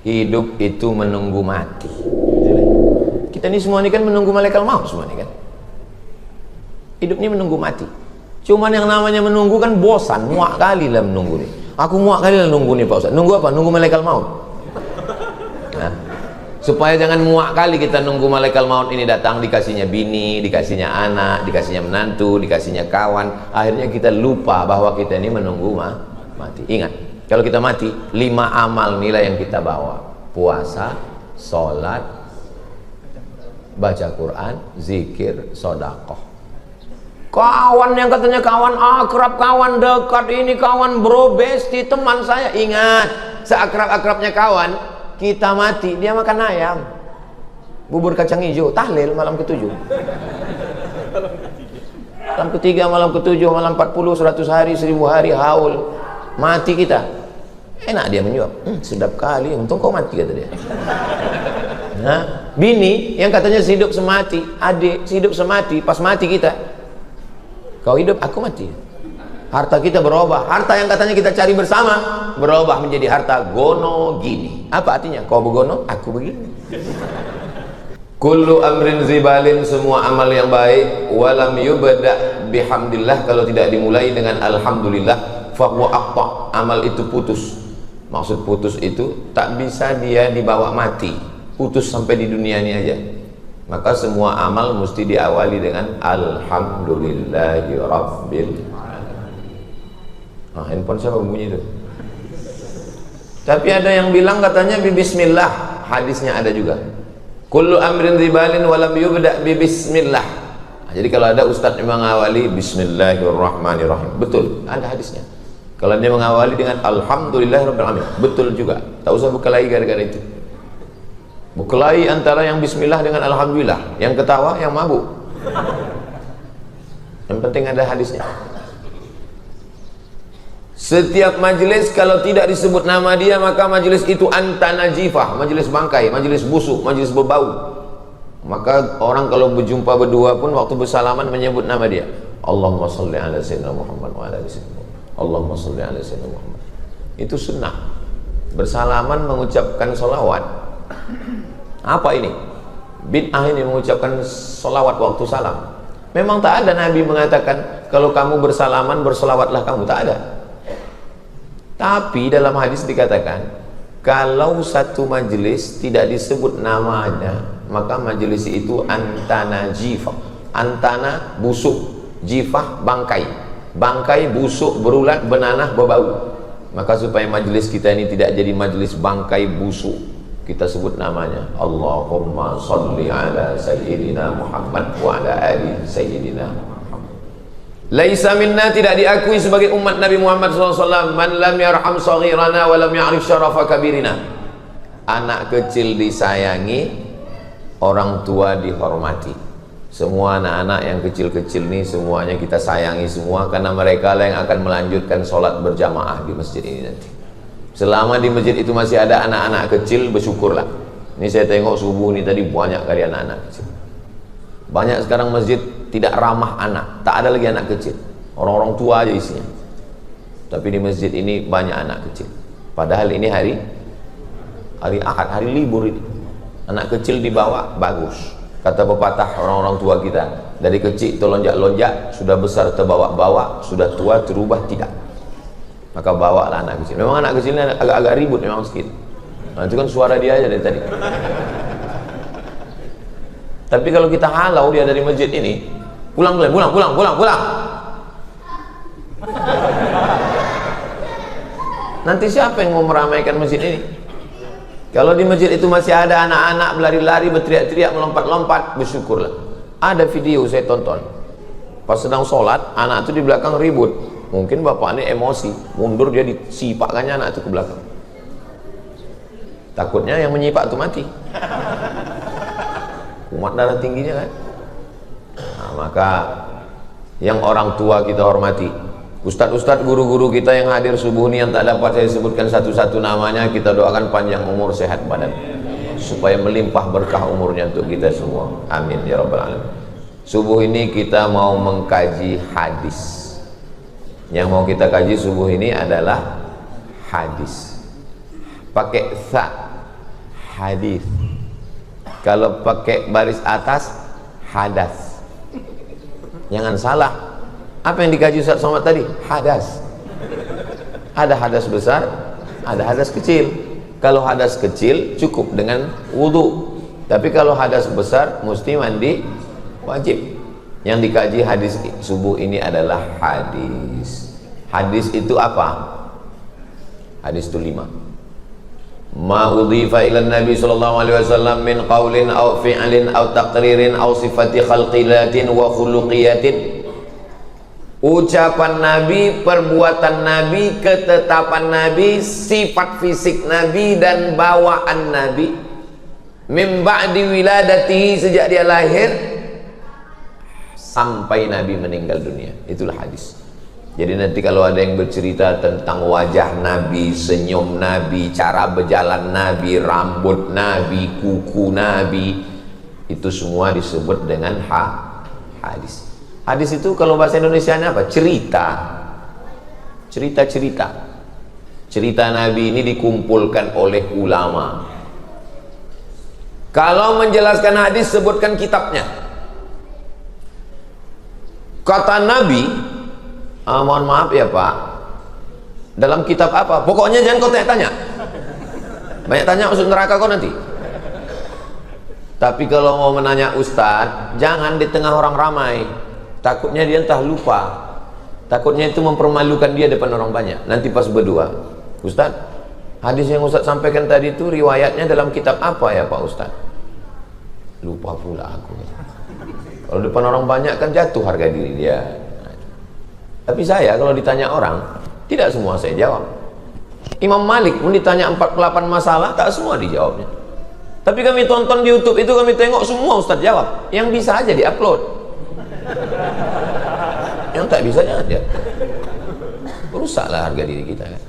hidup itu menunggu mati. Kita ini semua ini kan menunggu malaikat maut semua ini kan. Hidup ini menunggu mati. Cuman yang namanya menunggu kan bosan, muak kali lah menunggu nih. Aku muak kali lah nunggu nih Pak Ustaz. Nunggu apa? Nunggu malaikat maut. Nah, supaya jangan muak kali kita nunggu malaikat maut ini datang, dikasihnya bini, dikasihnya anak, dikasihnya menantu, dikasihnya kawan. Akhirnya kita lupa bahwa kita ini menunggu mati. Ingat, kalau kita mati, 5 amal nilai yang kita bawa: puasa, sholat, baca Quran, zikir, sodakoh. Kawan yang katanya kawan akrab, kawan dekat, ini kawan bro, besti, teman saya. Ingat, seakrab-akrabnya kawan, kita mati, dia makan ayam, bubur kacang hijau, tahlil malam ke-7, malam ke-3, malam ke-7, malam 40, 100 hari, 1000 hari, haul. Mati kita, enak dia menjawab, sedap kali, untung kau mati, kata dia. Nah, bini yang katanya sehidup semati, adik sehidup semati, pas mati kita, kau hidup, aku mati. Harta kita berubah, harta yang katanya kita cari bersama berubah menjadi harta gono gini. Apa artinya? Kau begono, aku begini. Kullu amrin zibalin, semua amal yang baik, walam yubda bihamdillah, kalau tidak dimulai dengan alhamdulillah, fahuwa aqta, amal itu putus. Maksud putus itu tak bisa dia dibawa mati, putus sampai di dunia ini aja. Maka semua amal mesti diawali dengan alhamdulillahi rabbil alamin. Handphone siapa bunyi itu? Tapi ada yang bilang katanya bismillah, hadisnya ada juga. Kullu amrin ribalin walam yubda bismillah. Jadi kalau ada ustadz yang mengawali bismillahirrahmanirrahim, betul, ada hadisnya. Kalau dia mengawali dengan alhamdulillahi rabbil alamin, betul juga. Tak usah berkelahi gara-gara itu. Berkelahi antara yang bismillah dengan alhamdulillah, yang ketawa, yang mabuk. Yang penting ada hadisnya. Setiap majelis kalau tidak disebut nama dia, maka majelis itu antanajifah, majelis bangkai, majelis busuk, majelis berbau. Maka orang kalau berjumpa berdua pun waktu bersalaman menyebut nama dia. Allahumma salli ala sayyidina Muhammad wa ala ali sayyidina Muhammad. Allahumma salli ala sayyidina Muhammad. Itu sunnah. Bersalaman mengucapkan sholawat. Apa ini? Bid'ah ini mengucapkan sholawat waktu salam. Memang tak ada Nabi mengatakan kalau kamu bersalaman bersolawatlah kamu, tak ada. Tapi dalam hadis dikatakan kalau satu majelis tidak disebut namanya, maka majelis itu antana jifah. Antana busuk, jifah bangkai. Bangkai busuk, berulat, benanah, berbau. Maka supaya majelis kita ini tidak jadi majelis bangkai busuk, kita sebut namanya Allahumma salli ala sayyidina Muhammad wa ala ali sayyidina Muhammad. Laisa minna, tidak diakui sebagai umat Nabi Muhammad SAW, man lam yarham saghirana wa lam ya'rif syarafa kabirina. Anak kecil disayangi, orang tua dihormati. Semua anak-anak yang kecil-kecil ini semuanya kita sayangi semua, karena mereka lah yang akan melanjutkan sholat berjamaah di masjid ini nanti. Selama di masjid itu masih ada anak-anak kecil, bersyukurlah. Ini saya tengok subuh ini tadi banyak kali anak-anak kecil. Banyak sekarang masjid tidak ramah anak, tak ada lagi anak kecil, orang-orang tua aja isinya. Tapi di masjid ini banyak anak kecil. Padahal ini hari Ahad, hari libur ini. Anak kecil dibawa bagus. Kata pepatah orang-orang tua kita, dari kecil terlonjak-lonjak, sudah besar terbawa-bawa, sudah tua terubah tidak. Maka bawalah anak kecil. Memang anak kecil ini agak-agak ribut memang sedikit. Nah, itu kan suara dia aja dari tadi. Tapi kalau kita halau dia dari masjid ini, pulang. Nanti siapa yang mau meramaikan masjid ini? Kalau di masjid itu masih ada anak-anak berlari-lari, berteriak-teriak, melompat-lompat, bersyukurlah. Ada video saya tonton. Pas sedang sholat, anak itu di belakang ribut. Mungkin bapaknya emosi, mundur, dia disipakkannya anak itu ke belakang. Takutnya yang menyipak itu mati. Umat darah tingginya kan. Nah, maka yang orang tua kita hormati. Ustadz-ustadz, guru-guru kita yang hadir subuh ini yang tak dapat saya sebutkan satu-satu namanya, kita doakan panjang umur, sehat badan, supaya melimpah berkah umurnya untuk kita semua. Amin ya rabbal alamin. Subuh ini kita mau mengkaji hadis. Yang mau kita kaji subuh ini adalah hadis. Pakai tha, hadis. Kalau pakai baris atas, hadas. Jangan salah. Apa yang dikaji Ustaz Somad tadi? Hadas. Ada hadas besar, ada hadas kecil. Kalau hadas kecil cukup dengan wudu. Tapi kalau hadas besar mesti mandi wajib. Yang dikaji hadis subuh ini adalah hadis. Hadis itu apa? Hadis itu 5. Ma udhifa ila Nabi sallallahu alaihi wasallam min qaulin aw fi'lin aw taqririn aw sifati khalqiyatin wa khuluqiyatin. Ucapan Nabi, perbuatan Nabi, ketetapan Nabi, sifat fisik Nabi dan bawaan Nabi min ba'di wiladatihi, sejak dia lahir sampai Nabi meninggal dunia. Itulah hadis. Jadi nanti kalau ada yang bercerita tentang wajah Nabi, senyum Nabi, cara berjalan Nabi, rambut Nabi, kuku Nabi, itu semua disebut dengan hadis. Hadis itu kalau bahasa Indonesianya apa? Cerita. Cerita-cerita. Cerita Nabi ini dikumpulkan oleh ulama. Kalau menjelaskan hadis, sebutkan kitabnya. Kata Nabi, mohon maaf ya Pak, dalam kitab apa? Pokoknya jangan kau tanya-tanya. Banyak tanya masuk neraka kau nanti. Tapi kalau mau menanya Ustadz, jangan di tengah orang ramai. Takutnya dia entah lupa. Takutnya itu mempermalukan dia depan orang banyak. Nanti pas berdua, Ustadz, hadis yang Ustadz sampaikan tadi itu riwayatnya dalam kitab apa ya Pak Ustadz? Lupa pula aku. Kalau depan orang banyak kan jatuh harga diri dia. Tapi saya kalau ditanya orang, tidak semua saya jawab. Imam Malik pun ditanya 48 masalah, tak semua dijawabnya. Tapi kami tonton di YouTube itu, kami tengok semua Ustadz jawab. Yang bisa aja diupload. Yang tak bisa jangan dia. Rusaklah harga diri kita kan.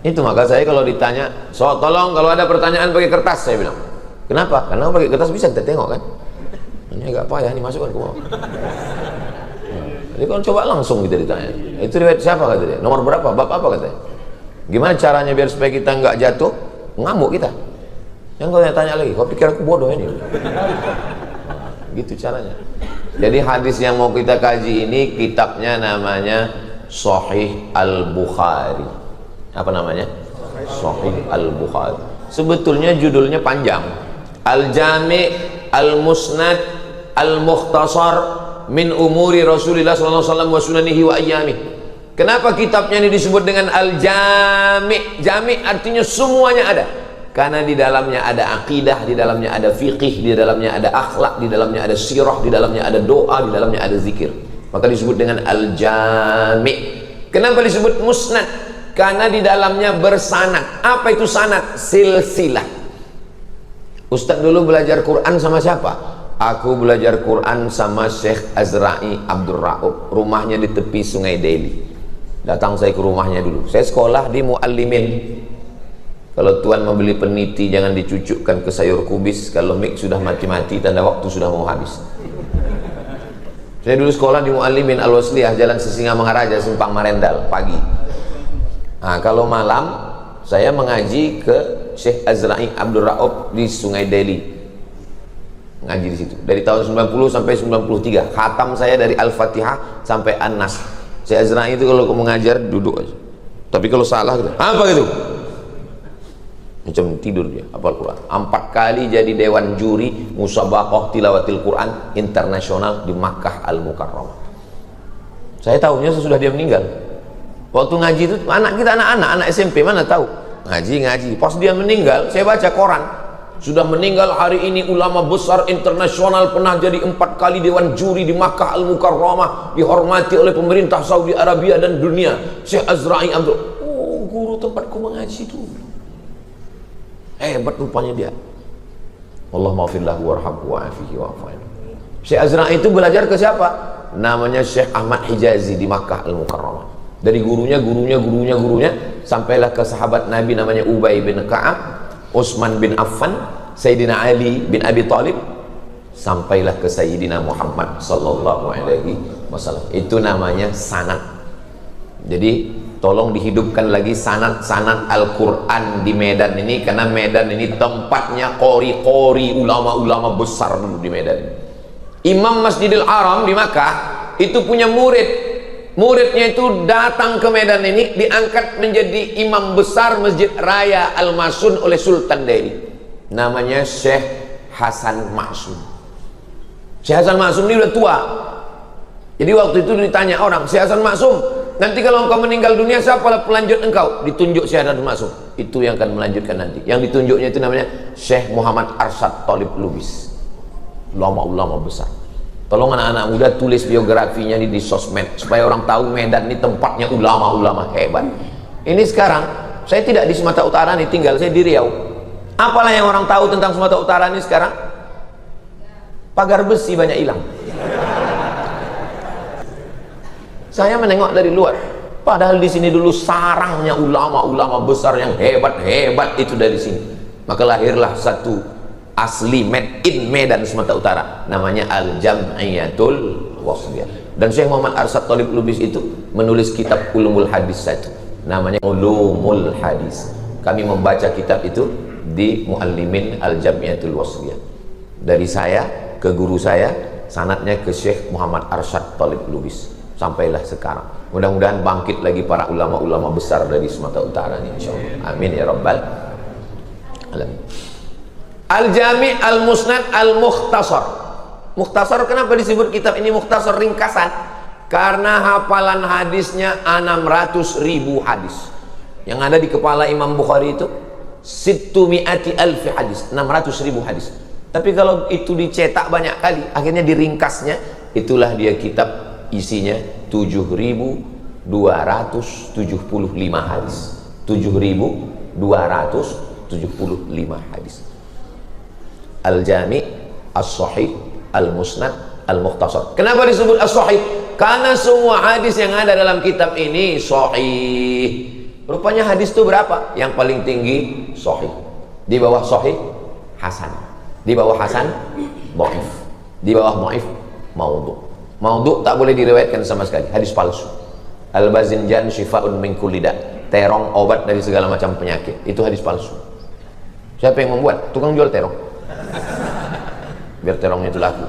Itu maka saya kalau ditanya, so tolong kalau ada pertanyaan pakai kertas, saya bilang. Kenapa? Karena pakai kertas bisa kita tengok kan. Ini agak payah, ini masukkan ke bawah. Jadi kalau coba langsung kita ditanya, itu riwayat siapa kata dia? Nomor berapa? Bab apa katanya? Gimana caranya biar supaya kita nggak jatuh? Ngamuk kita. Yang kau tanya lagi, kau pikir aku bodoh ini? Gitu caranya. Jadi hadis yang mau kita kaji ini kitabnya namanya Sahih Al-Bukhari. Apa namanya? Sahih Al-Bukhari. Sebetulnya judulnya panjang. Al-Jami' Al-Musnad Al-Mukhtasar min umuri Rasulullah sallallahu alaihi wasallam wa sunanihi wa ayyamih. Kenapa kitabnya ini disebut dengan Al-Jami'? Jami' artinya semuanya ada. Karena di dalamnya ada akidah, di dalamnya ada fiqih, di dalamnya ada akhlak, di dalamnya ada sirah, di dalamnya ada doa, di dalamnya ada zikir. Maka disebut dengan Al-Jami'. Kenapa disebut musnad? Karena di dalamnya bersanad. Apa itu sanad? Silsilah. Ustaz dulu belajar Quran sama siapa? Aku belajar Quran sama Syekh Azra'i Abdul Ra'ub. Rumahnya di tepi Sungai Deli. Datang saya ke rumahnya dulu. Saya sekolah di Muallimin. Kalau tuan membeli peniti jangan dicucukkan ke sayur kubis. Kalau mik sudah mati-mati tanda waktu sudah mau habis. Saya dulu sekolah di Muallimin Al-Wasliyah, Jalan Sisingamangaraja, Simpang Marendal, pagi. Nah, kalau malam saya mengaji ke Syekh Azra'i Abdul Ra'ub di Sungai Deli. Ngaji di situ dari tahun 90 sampai 93. Khatam saya dari Al-Fatihah sampai An-Nas. Syekh Azra'i itu kalau mengajar duduk aja. Tapi kalau salah gitu, apa gitu? Macam tidur dia, hafal Quran. 4 kali jadi dewan juri musabaqah tilawatil Quran internasional di Makkah Al-Mukarramah. Saya tahunya sesudah dia meninggal. Waktu ngaji itu anak kita anak SMP mana tahu ngaji. Pas dia meninggal, saya baca koran. Sudah meninggal hari ini ulama besar internasional, pernah jadi 4 kali dewan juri di Makkah Al-Mukarramah, dihormati oleh pemerintah Saudi Arabia dan dunia. Syekh Azra'i Abdul. Oh, guru tempatku mengaji dulu. Hebat rupanya dia. Allah maafillah warhamhu wa'afihi wa'afain. Syekh Azra'i itu belajar ke siapa? Namanya Syekh Ahmad Hijazi di Makkah Al-Mukarramah. Dari gurunya sampailah ke sahabat Nabi namanya Ubay bin Ka'ab, Utsman bin Affan, Sayyidina Ali bin Abi Thalib, sampailah ke Sayyidina Muhammad sallallahu alaihi wasallam. Itu namanya sanad. Jadi tolong dihidupkan lagi sanad-sanad Al-Quran di Medan ini, karena Medan ini tempatnya qori-qori, ulama-ulama besar dulu di Medan. Imam Masjidil Haram di Makkah itu punya muridnya itu datang ke Medan ini, diangkat menjadi imam besar Masjid Raya Al-Masun oleh Sultan Delhi, namanya Syekh Hasan Ma'sum. Syekh Hasan Ma'sum ini udah tua. Jadi waktu itu ditanya orang, Syekh Hasan Ma'sum, nanti kalau engkau meninggal dunia siapalah pelanjut engkau? Ditunjuk Syekh Hasan Ma'sum, itu yang akan melanjutkan nanti. Yang ditunjuknya itu namanya Syekh Muhammad Arsyad Talib Lubis, ulama-ulama besar. Tolong anak-anak muda tulis biografinya di sosmed, supaya orang tahu Medan ini tempatnya ulama-ulama hebat. Ini sekarang saya tidak di Sumatera Utara nih, tinggal saya di Riau. Apalah yang orang tahu tentang Sumatera Utara ini sekarang? Pagar besi banyak hilang. Saya menengok dari luar, padahal di sini dulu sarangnya ulama-ulama besar yang hebat-hebat itu dari sini. Maka lahirlah satu asli made in Medan Sumatera Utara, namanya Al-Jam'iyatul Wasliyah. Dan Syekh Muhammad Arsyad Talib Lubis itu menulis kitab Ulumul Hadis satu, namanya Ulumul Hadis. Kami membaca kitab itu di Muallimin Al-Jam'iyatul Wasliyah. Dari saya ke guru saya, sanadnya ke Syekh Muhammad Arsyad Talib Lubis, sampailah sekarang. Mudah-mudahan bangkit lagi para ulama-ulama besar dari Sumatera Utara ini, insyaallah. Amin ya rabbal alamin. Al-Jami' Al-Musnad Al-Mukhtasar. Mukhtasar, kenapa disebut kitab ini mukhtasar, ringkasan? Karena hafalan hadisnya 600.000 hadis. Yang ada di kepala Imam Bukhari itu 600.000 hadis, 600.000 hadis. Tapi kalau itu dicetak banyak kali, akhirnya diringkasnya, itulah dia kitab, isinya 7.275 hadis. 7.275 hadis. Al-Jami' As-Sahih Al-Musnad Al-Mukhtasar. Kenapa disebut As-Sahih? Karena semua hadis yang ada dalam kitab ini sahih. Rupanya hadis itu berapa? Yang paling tinggi sahih. Di bawah sahih hasan. Di bawah hasan dhaif. Di bawah dhaif maudhu'. Maudhu' tak boleh diriwayatkan sama sekali, hadis palsu. Al-Bazinjan Syifa'un min kulli da', terong obat dari segala macam penyakit. Itu hadis palsu. Siapa yang membuat? Tukang jual terong, biar terongnya itu laku.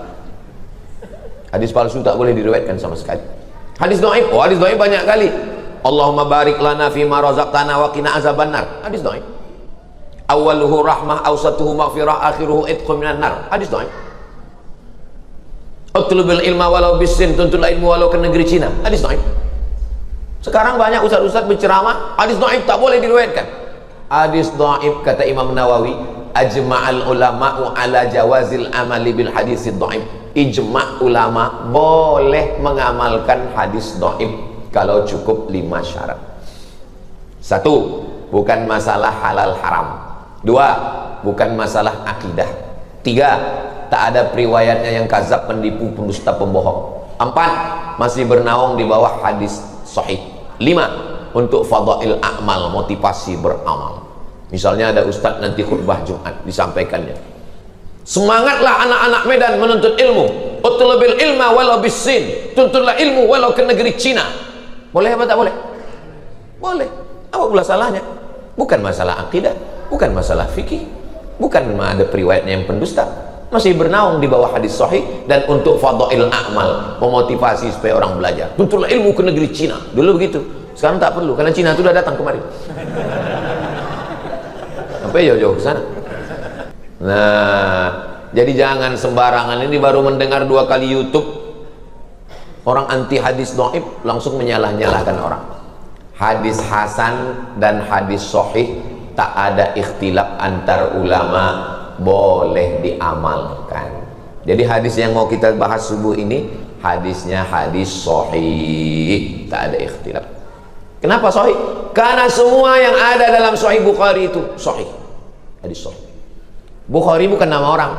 Hadis palsu tak boleh diriwayatkan sama sekali. Hadis dhaif, oh hadis dhaif banyak kali. Allahumma barik lana fima razaqtana wa qina azabannar, hadis dhaif. Awwaluhu rahmah, awsatuhu maghfirah, akhiruhu itqun minan nar, hadis dhaif. Utlubil ilma walau bisin, tuntutlah ilmu walau ke negeri Cina, hadis dhaif. Sekarang banyak ustaz-ustaz berceramah, hadis dhaif tak boleh diriwayatkan. Hadis dhaif, kata Imam Nawawi, ajma'al ulama'u ala jawazil amali bil hadisid dhaif. Ijma' ulama boleh mengamalkan hadis dhaif kalau cukup 5 syarat. 1, bukan masalah halal haram. 2, bukan masalah akidah. 3, tak ada periwayatnya yang kazab, penipu, pendusta, pembohong. 4, masih bernaung di bawah hadis sahih. 5, untuk fadail a'mal, motivasi beramal. Misalnya ada ustadz nanti khutbah Jumat, disampaikannya, semangatlah anak-anak Medan menuntut ilmu, utlubil ilma walau bisin, tuntutlah ilmu walau ke negeri Cina. Boleh apa tak boleh? Boleh. Apa pula salahnya? Bukan masalah akidah, bukan masalah fikih, bukan ada periwayatnya yang pendusta, masih bernaung di bawah hadis sahih. Dan untuk fadail a'mal, memotivasi supaya orang belajar, tuntutlah ilmu ke negeri Cina. Dulu begitu, sekarang tak perlu, karena Cina itu sudah datang kemari. Sampai jauh-jauh ke sana. Nah, jadi jangan sembarangan. Ini baru mendengar 2 kali YouTube, orang anti hadis dhaif langsung menyalah-nyalahkan orang. Hadis hasan dan hadis sahih tak ada ikhtilaf antar ulama, boleh diamalkan. Jadi hadis yang mau kita bahas subuh ini hadisnya hadis sahih, tak ada ikhtilaf. Kenapa sahih? Karena semua yang ada dalam Sahih Bukhari itu sahih, hadis sahih. Bukhari bukan nama orang.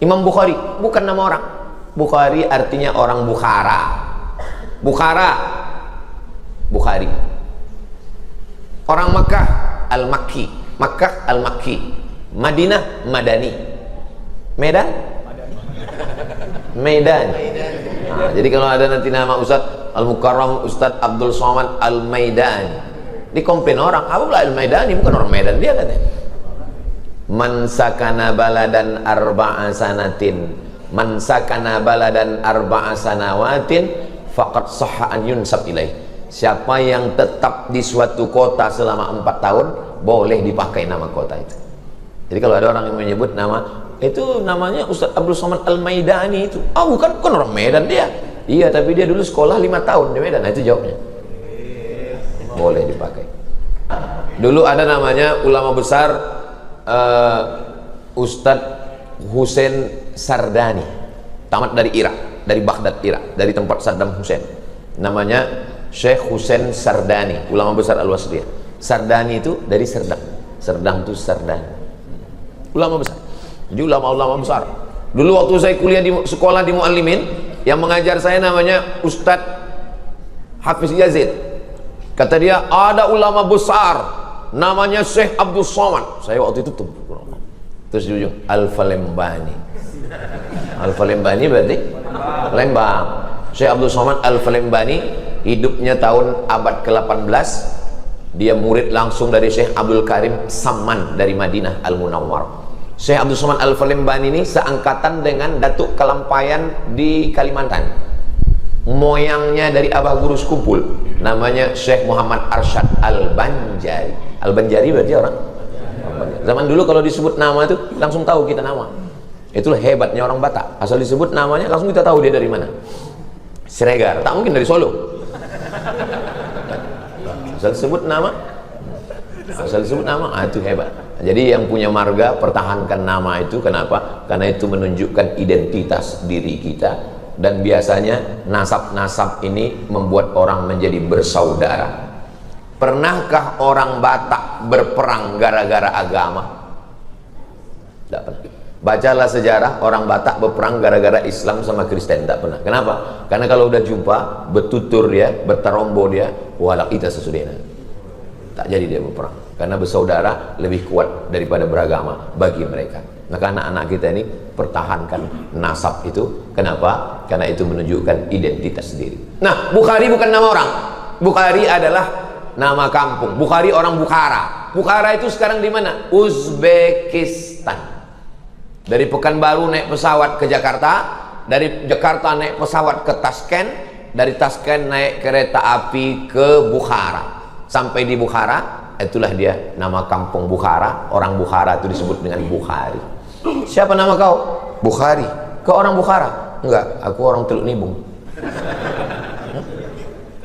Imam Bukhari bukan nama orang. Bukhari artinya orang Bukhara. Bukhara, Bukhari. Orang Makkah, Al-Makki. Makkah, Al-Makki. Madinah, Madani. Medan, Medan. Nah, jadi kalau ada nanti nama Ustadz Al-Mukarram Ustadz Abdul Somad Al-Maidani, dikomplain orang, apa pula Al-Maidani, bukan orang Medan dia katanya. Man sakana baladan arba'a sanatin, man sakana baladan arba'a sanawatin faqad sahha an yunsab ilaih. Siapa yang tetap di suatu kota selama 4 tahun, boleh dipakai nama kota itu. Jadi kalau ada orang yang menyebut nama itu, namanya Ustadz Abdul Somad Al-Maidani itu, bukan orang Medan dia. Iya, tapi dia dulu sekolah 5 tahun di Medan. Nah, itu jawabnya. Boleh dipakai. Dulu ada namanya ulama besar Ustadz Hussein Sardani, tamat dari Irak, dari Baghdad, Irak, dari tempat Saddam Hussein. Namanya Syekh Hussein Sardani, ulama besar Al-Wasliyah. Sardani itu dari Serdang. Serdang itu Sardani. Ulama besar. Jadi ulama-ulama besar. Dulu waktu saya kuliah di sekolah di Muallimin, yang mengajar saya namanya Ustadz Hafiz Yazid. Kata dia, ada ulama besar namanya Syekh Abdul Somad. Saya waktu itu tuh terus di ujung Al-Falembani. Al-Falembani berarti Lembang. Syekh Abdul Somad Al-Falembani hidupnya tahun abad ke-18. Dia murid langsung dari Syekh Abdul Karim Samman dari Madinah Al-Munawwar. Syekh Abdul Somad Al-Falembani ini seangkatan dengan Datuk Kelampayan di Kalimantan. Moyangnya dari Abah Guru Sekumpul, namanya Syekh Muhammad Arsyad Al-Banjari. Al-Banjari berarti orang zaman dulu kalau disebut nama itu langsung tahu kita nama. Itulah hebatnya orang Batak, asal disebut namanya langsung kita tahu dia dari mana. Siregar, tak mungkin dari Solo. Asal disebut nama, itu hebat. Jadi yang punya marga, pertahankan nama itu. Kenapa? Karena itu menunjukkan identitas diri kita. Dan biasanya nasab-nasab ini membuat orang menjadi bersaudara. Pernahkah orang Batak berperang gara-gara agama? Tidak pernah. Bacalah sejarah orang Batak berperang gara-gara Islam sama Kristen. Tidak pernah. Kenapa? Karena kalau udah jumpa, bertutur dia, bertarombo dia, walak kita sesudahnya. Tak jadi dia berperang. Karena bersaudara lebih kuat daripada beragama bagi mereka. Maka anak-anak kita ini pertahankan nasab itu. Kenapa? Karena itu menunjukkan identitas diri. Nah, Bukhari bukan nama orang. Bukhari adalah nama kampung. Bukhari orang Bukhara. Bukhara itu sekarang di mana? Uzbekistan. Dari Pekanbaru naik pesawat ke Jakarta, dari Jakarta naik pesawat ke Tashkent, dari Tashkent naik kereta api ke Bukhara. Sampai di Bukhara, itulah dia nama kampung Bukhara. Orang Bukhara itu disebut dengan Bukhari. Siapa nama kau? Bukhari. Kau orang Bukhara? Enggak, aku orang Teluk Nibung.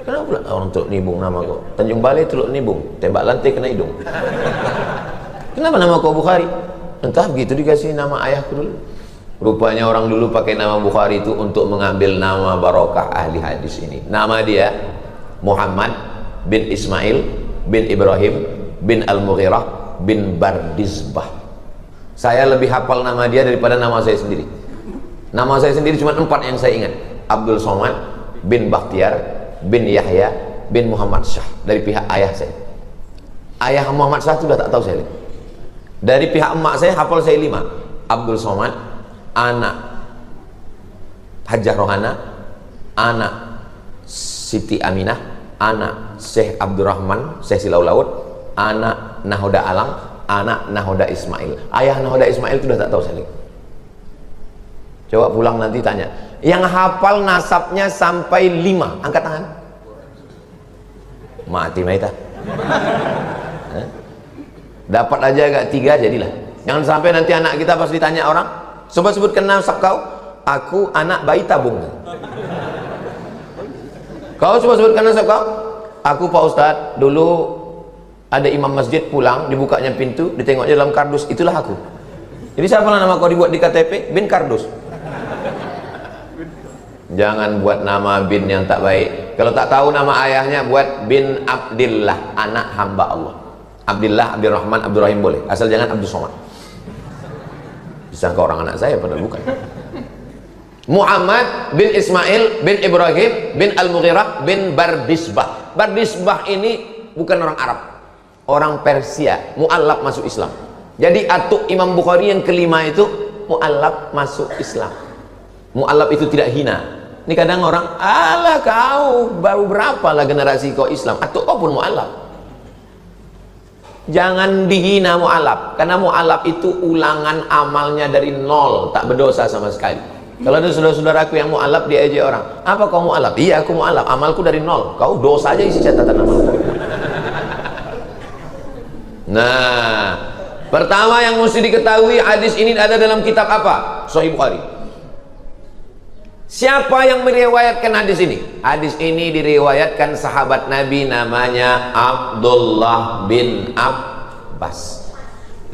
Kenapa pula orang Teluk Nibung nama kau? Tanjung Balai Teluk Nibung, tembak lantai kena hidung. Kenapa nama kau Bukhari? Entah, begitu dikasih nama ayahku dulu. Rupanya orang dulu pakai nama Bukhari itu untuk mengambil nama barokah ahli hadis ini. Nama dia Muhammad bin Ismail bin Ibrahim bin Al-Mughirah bin Bardizbah. Saya lebih hafal nama dia daripada nama saya sendiri. Nama saya sendiri cuma 4 yang saya ingat. Abdul Somad bin Bakhtiar bin Yahya bin Muhammad Shah, dari pihak ayah saya. Ayah Muhammad Shah itu sudah tak tahu saya. Dari pihak emak saya hafal saya 5. Abdul Somad, anak Hajjah Rohana, anak Siti Aminah, anak Syekh Abdurrahman, Syekh Silau Laut, anak Nahoda Alang, anak Nahoda Ismail. Ayah Nahoda Ismail itu sudah tak tahu saya. Coba pulang nanti tanya, yang hafal nasabnya sampai 5, angkat tangan. Mati Maita. Dapat aja agak 3 jadilah. Jangan sampai nanti anak kita pas ditanya orang, coba sebutkan nasab kau. Aku anak bayi tabung. Kau coba sebutkan nasab kau. Aku Pak Ustadz, dulu ada imam masjid pulang, dibukanya pintu, ditengoknya dalam kardus, itulah aku. Jadi siapa nama kau dibuat di KTP? Bin Kardus. Jangan buat nama bin yang tak baik. Kalau tak tahu nama ayahnya, buat bin Abdillah, anak hamba Allah. Abdillah, Abdurrahman, Abdurrahim boleh, asal jangan Abdul Somad. Disangka orang anak saya, padahal bukan. Muhammad bin Ismail bin Ibrahim bin Al-Mughirah bin Bardizbah. Bardizbah ini bukan orang Arab, orang Persia, mu'allaf masuk Islam. Jadi atuk Imam Bukhari yang kelima itu mu'allaf masuk Islam. Mu'allaf itu tidak hina. Ini kadang orang, alah kau baru berapa lah generasi kau Islam, atau kau pun mu'alaf. Jangan dihina mu'alaf, karena mu'alaf itu ulangan amalnya dari nol, tak berdosa sama sekali. Kalau ada saudara-saudaraku yang mu'alaf, dia ejek orang, apa kau mu'alaf? Iya aku mu'alaf, amalku dari nol. Kau dosa aja isi catatan amal. Nah, pertama yang mesti diketahui, hadis ini ada dalam kitab apa? Sahih Bukhari. Siapa yang meriwayatkan hadis ini? Hadis ini diriwayatkan sahabat Nabi namanya Abdullah bin Abbas.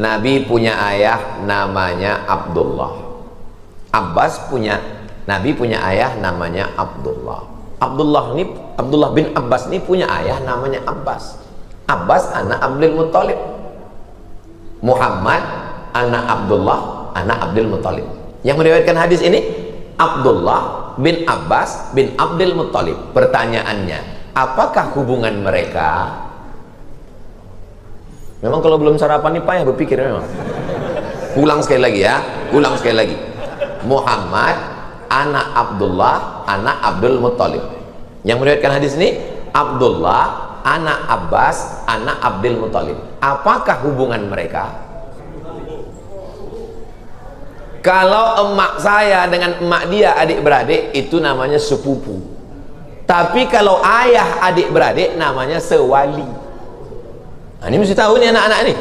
Nabi punya ayah namanya Abdullah. Nabi punya ayah namanya Abdullah. Abdullah bin Abbas ini punya ayah namanya Abbas. Abbas anak Abdul Muttalib. Muhammad anak Abdullah anak Abdul Muttalib. Yang meriwayatkan hadis ini Abdullah bin Abbas bin Abdul Muttalib. Pertanyaannya, apakah hubungan mereka? Memang kalau belum sarapan nih payah berpikir memang. Ulang sekali lagi ya, ulang sekali lagi. Muhammad anak Abdullah anak Abdul Muttalib. Yang meriwayatkan hadis ini Abdullah anak Abbas anak Abdul Muttalib. Apakah hubungan mereka? Kalau emak saya dengan emak dia adik-beradik, itu namanya sepupu. Tapi kalau ayah adik-beradik namanya sewali. Nah, ini mesti tahu nih anak-anak nih.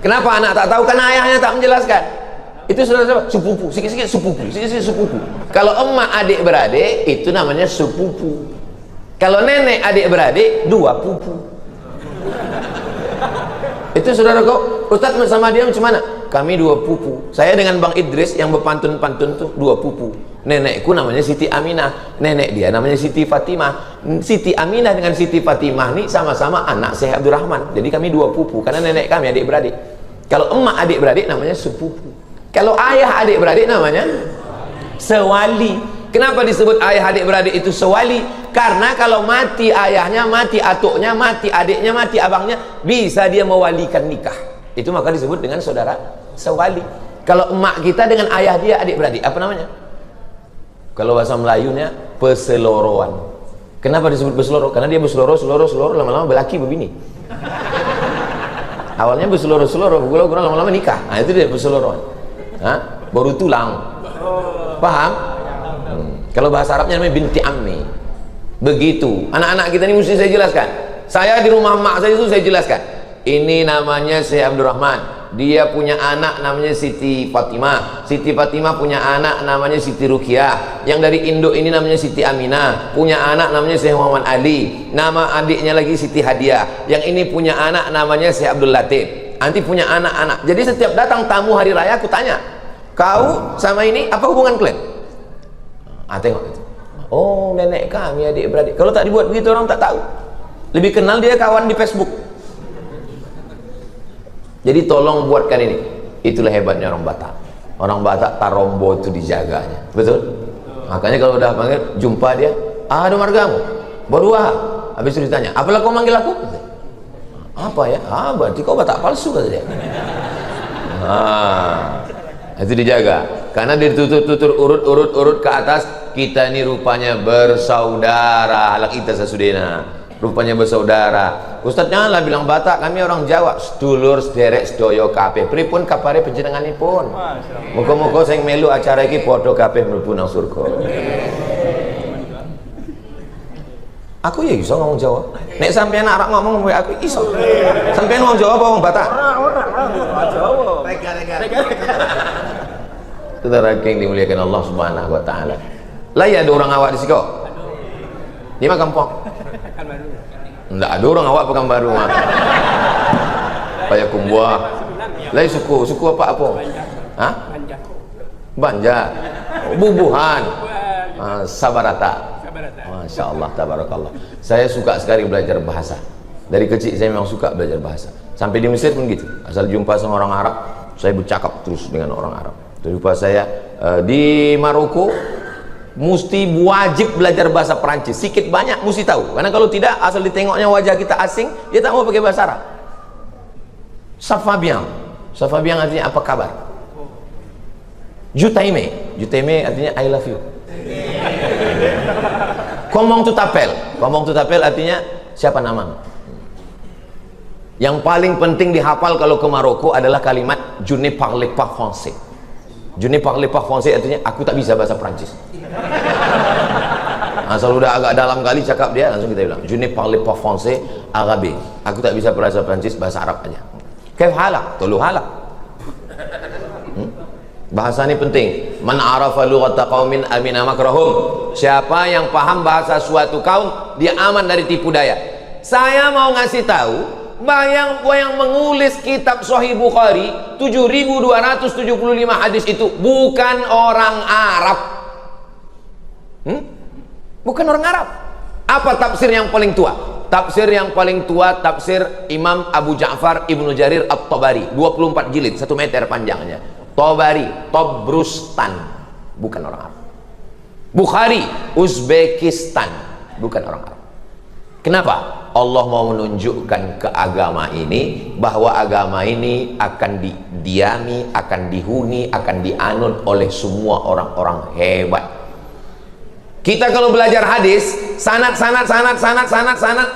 Kenapa anak tak tahu? Karena ayahnya tak menjelaskan. Itu saudara-saudara, sepupu, sikit-sikit sepupu, sikit-sikit sepupu. Kalau emak adik-beradik, itu namanya sepupu. Kalau nenek adik-beradik, dua pupu. Itu saudara kau, Ustadz sama dia macam mana? Kami dua pupu. Saya dengan Bang Idris yang berpantun-pantun tuh dua pupu. Nenekku namanya Siti Aminah, nenek dia namanya Siti Fatimah. Siti Aminah dengan Siti Fatimah ini sama-sama anak Syekh Abdul Rahman. Jadi kami dua pupu karena nenek kami adik-beradik. Kalau emak adik-beradik namanya sepupu. Kalau ayah adik-beradik namanya sewali. Kenapa disebut ayah adik-beradik itu sewali? Karena kalau mati ayahnya, mati atuknya, mati adiknya, mati abangnya, bisa dia mewalikan nikah. Itu maka disebut dengan saudara sewali. Kalau emak kita dengan ayah dia adik-beradik, apa namanya? Kalau bahasa Melayunya peseloroan. Kenapa disebut peseloro? Karena dia berseloro, lama-lama berlaki berbini. Awalnya berseloro, gula-gula lama-lama nikah. Nah, itu dia peseloroan. Baru tulang. Paham? Kalau bahasa Arabnya namanya binti ammi. Begitu. Anak-anak kita ini mesti saya jelaskan. Saya di rumah mak saya itu saya jelaskan. Ini namanya Syekh Abdul Rahman. Dia punya anak namanya Siti Fatimah. Siti Fatimah punya anak namanya Siti Ruqyah. Yang dari Indo ini namanya Siti Aminah. Punya anak namanya Syekh Muhammad Ali. Nama adiknya lagi Siti Hadiah. Yang ini punya anak namanya Syekh Abdul Latif. Nanti punya anak-anak. Jadi setiap datang tamu hari raya aku tanya, kau sama ini apa hubungan kalian? Tengok itu. Oh, nenek kami adik-beradik. Kalau tak dibuat begitu orang tak tahu. Lebih kenal dia kawan di Facebook. Jadi tolong buatkan ini. Itulah hebatnya orang Batak. Orang Batak tarombo itu dijaganya. Betul? Makanya kalau udah panggil, jumpa dia, ada margamu. Baru habis itu ditanya, apalah kau manggil aku? Apa ya? Berarti kau Batak palsu kata dia. Itu dijaga. Karena ditutur urut ke atas, kita ini rupanya bersaudara. Halak kita sesudena. Rupanya bersaudara. Ustaz janganlah bilang Batak, kami orang Jawa. Sedulur sederek sedoyo kabeh. Pripun kapare panjenenganipun? Muga-muga sing melu acara iki padha kabeh mlebu nang surga. Aku ya iso ngomong Jawa. Nek sampean arek ngomong kowe aku iso. Sampean ngomong Jawa apa ngomong Batak? Ora Jawa. Saudara yang dimuliakan Allah Subhanahu wa taala. Lah ya ada orang awak di siko. Di mana kampung? Enggak ada orang awak Pekanbaru mah. Payakumbuh. Lah suku apa? Hah? Banjar. Bubuhan. Sabarata. Masya Allah, tabarakallah. Saya suka sekali belajar bahasa. Dari kecil saya memang suka belajar bahasa. Sampai di Mesir pun gitu. Asal jumpa sama orang Arab, saya bercakap terus dengan orang Arab. Jumpa saya di Maroko, mesti wajib belajar bahasa Perancis. Sikit banyak mesti tahu. Karena kalau tidak, asal ditengoknya wajah kita asing, dia tak mau pakai bahasa Arab. Ça va bien. Ça va bien artinya apa kabar? Jutaime artinya I love you. Komong tutapel. Komong tutapel artinya siapa nama? Yang paling penting dihafal kalau ke Maroko adalah kalimat Je ne parle pas français. Je ne parle pas français artinya aku tak bisa bahasa Prancis. Asal udah agak dalam kali cakap dia, langsung kita bilang Je ne parle pas français arabe. Aku tak bisa bahasa Prancis, bahasa Arab aja. Kaif halak? Tulu halak. Bahasa ini penting. Man arafa lughata qaumin amina makrahum. Siapa yang paham bahasa suatu kaum, dia aman dari tipu daya. Saya mau ngasih tahu, yang mengulis kitab Sahih Bukhari 7275 hadis itu bukan orang Arab. Bukan orang Arab. Apa tafsir yang paling tua? Tafsir yang paling tua tafsir Imam Abu Ja'far Ibnu Jarir At-Tabari, 24 jilid, 1 meter panjangnya. Tabari, Tobrustan, bukan orang Arab. Bukhari, Uzbekistan, bukan orang Arab. Kenapa? Allah mau menunjukkan ke agama ini bahwa agama ini akan didiami, akan dihuni, akan dianut oleh semua orang-orang hebat. Kita kalau belajar hadis, sanad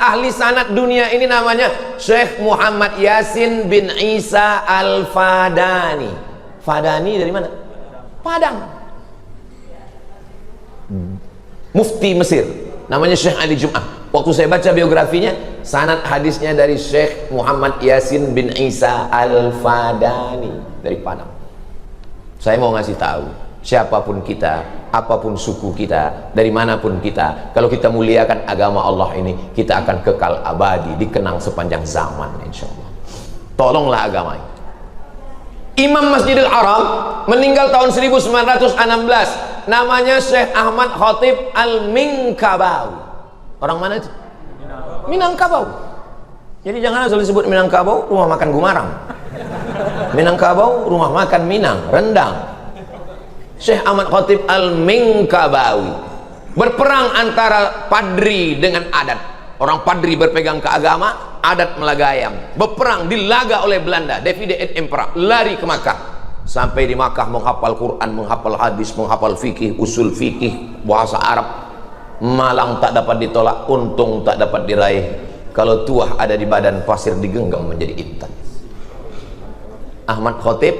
ahli sanad dunia ini namanya Syekh Muhammad Yasin bin Isa Al-Fadani. Fadani dari mana? Padang. Mufti Mesir, namanya Syekh Ali Jum'ah. Waktu saya baca biografinya, sanad hadisnya dari Syekh Muhammad Yasin bin Isa Al-Fadani dari Padang. Saya mau ngasih tahu, siapapun kita, apapun suku kita, dari manapun kita, kalau kita muliakan agama Allah ini, kita akan kekal abadi, dikenang sepanjang zaman, insya Allah. Tolonglah agama ini. Imam Masjidil Haram meninggal tahun 1916, namanya Syekh Ahmad Khatib Al-Minkabawi. Orang mana itu? Minangkabau. Jadi jangan asal disebut Minangkabau rumah makan Gumarang. Minangkabau rumah makan Minang, rendang. Syekh Ahmad Khatib Al-Minkabawi berperang antara padri dengan adat. Orang padri berpegang ke agama, adat melagayam, berperang, dilaga oleh Belanda, Davide et Impera, lari ke Makkah. Sampai di Makkah menghafal Quran, menghafal hadis, menghafal fikih, usul fikih, bahasa Arab. Malang tak dapat ditolak, untung tak dapat diraih. Kalau tuah ada di badan, pasir digenggam menjadi intan. Ahmad Khatib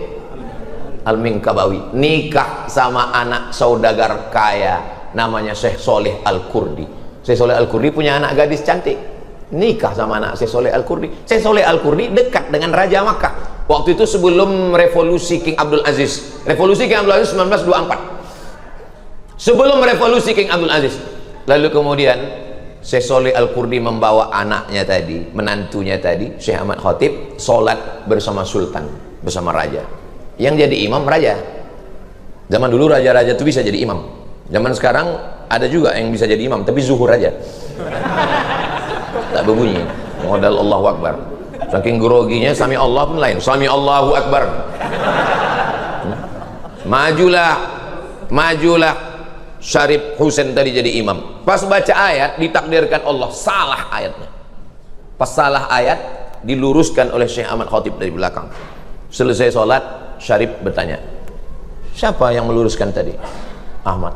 Al-Minkabawi nikah sama anak saudagar kaya namanya Syekh Soleh Al-Kurdi. Syekh Soleh Al-Kurdi punya anak gadis cantik, nikah sama anak Syekh Soleh Al-Kurdi. Syekh Soleh Al-Kurdi dekat dengan Raja Makkah. Waktu itu sebelum revolusi King Abdul Aziz. Revolusi King Abdul Aziz 1924. Sebelum revolusi King Abdul Aziz. Lalu kemudian Syekh Soleh Al-Kurdi membawa anaknya tadi, menantunya tadi, Syekh Ahmad Khatib, sholat bersama sultan, bersama raja. Yang jadi imam raja. Zaman dulu raja-raja itu bisa jadi imam. Zaman sekarang ada juga yang bisa jadi imam, tapi zuhur aja. Tak berbunyi. Modal Allahu Akbar. Saking groginya sami Allah pun lain. Sami Allahu Akbar. Majulah Syarif Husain tadi jadi imam. Pas baca ayat ditakdirkan Allah salah ayatnya. Pas salah ayat diluruskan oleh Syekh Ahmad Khatib dari belakang. Selesai sholat, Syarif bertanya, siapa yang meluruskan tadi? Ahmad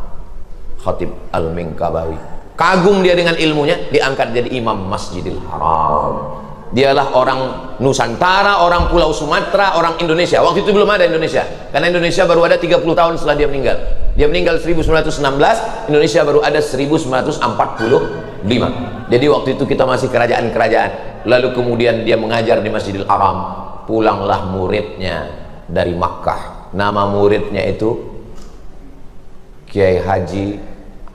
Khatib Al-Minkabawi. Kagum dia dengan ilmunya, diangkat jadi imam Masjidil Haram. Dialah orang Nusantara, orang Pulau Sumatera, orang Indonesia. Waktu itu belum ada Indonesia, karena Indonesia baru ada 30 tahun setelah dia meninggal. Dia meninggal 1916, Indonesia baru ada 1945. Jadi waktu itu kita masih kerajaan-kerajaan. Lalu kemudian dia mengajar di Masjidil Haram. Pulanglah muridnya dari Makkah. Nama muridnya itu Kiai Haji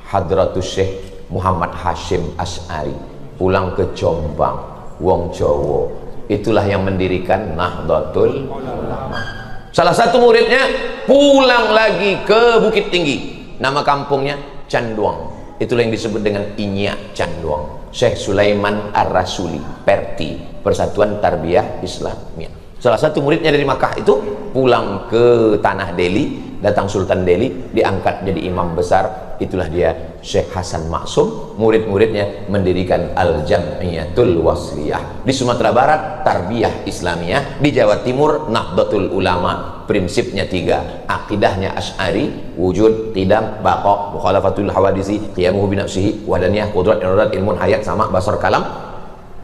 Hadratus Syekh Muhammad Hashim Asy'ari. Pulang ke Jombang, wong Jawa. Itulah yang mendirikan Nahdlatul Ulama. Salah satu muridnya pulang lagi ke Bukit Tinggi, nama kampungnya Canduang. Itulah yang disebut dengan Inyak Canduang. Syekh Sulaiman Ar-Rasuli, Perti, Persatuan Tarbiyah Islamiyah. Salah satu muridnya dari Makkah itu pulang ke tanah Delhi, datang Sultan Delhi, diangkat jadi imam besar. itulah dia Syekh Hasan Maksum. Murid-muridnya mendirikan Al-Jam'iyatul Wasliyah. Di Sumatera Barat Tarbiyah Islamiyah, di Jawa Timur Nahdlatul Ulama. Prinsipnya 3, akidahnya Asy'ari, wujud, qidam, baqa, mukhalafatul hawadisi, qiyamuhu binafsihi, wahdaniyah, qudrat, iradat, ilmun, hayat, sama, basar, kalam.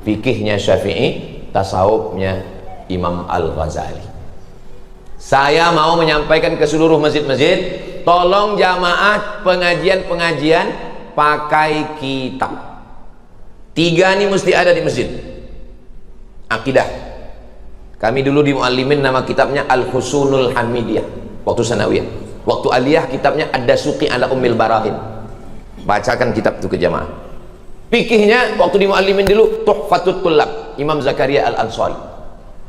Fikihnya Syafi'i, tasawufnya Imam Al-Ghazali. Saya mau menyampaikan ke seluruh masjid-masjid, tolong jamaah pengajian-pengajian pakai kitab. 3 ini mesti ada di masjid. Akidah. Kami dulu di Muallimin nama kitabnya Al-Husunul Hamidiyah waktu sanawiyah. Waktu aliyah kitabnya Ad-Dasuqi ala Ummil Barahin. Bacakan kitab itu ke jamaah. Fikihnya waktu di Muallimin dulu Tuhfatut Tullab Imam Zakaria Al-Ansari.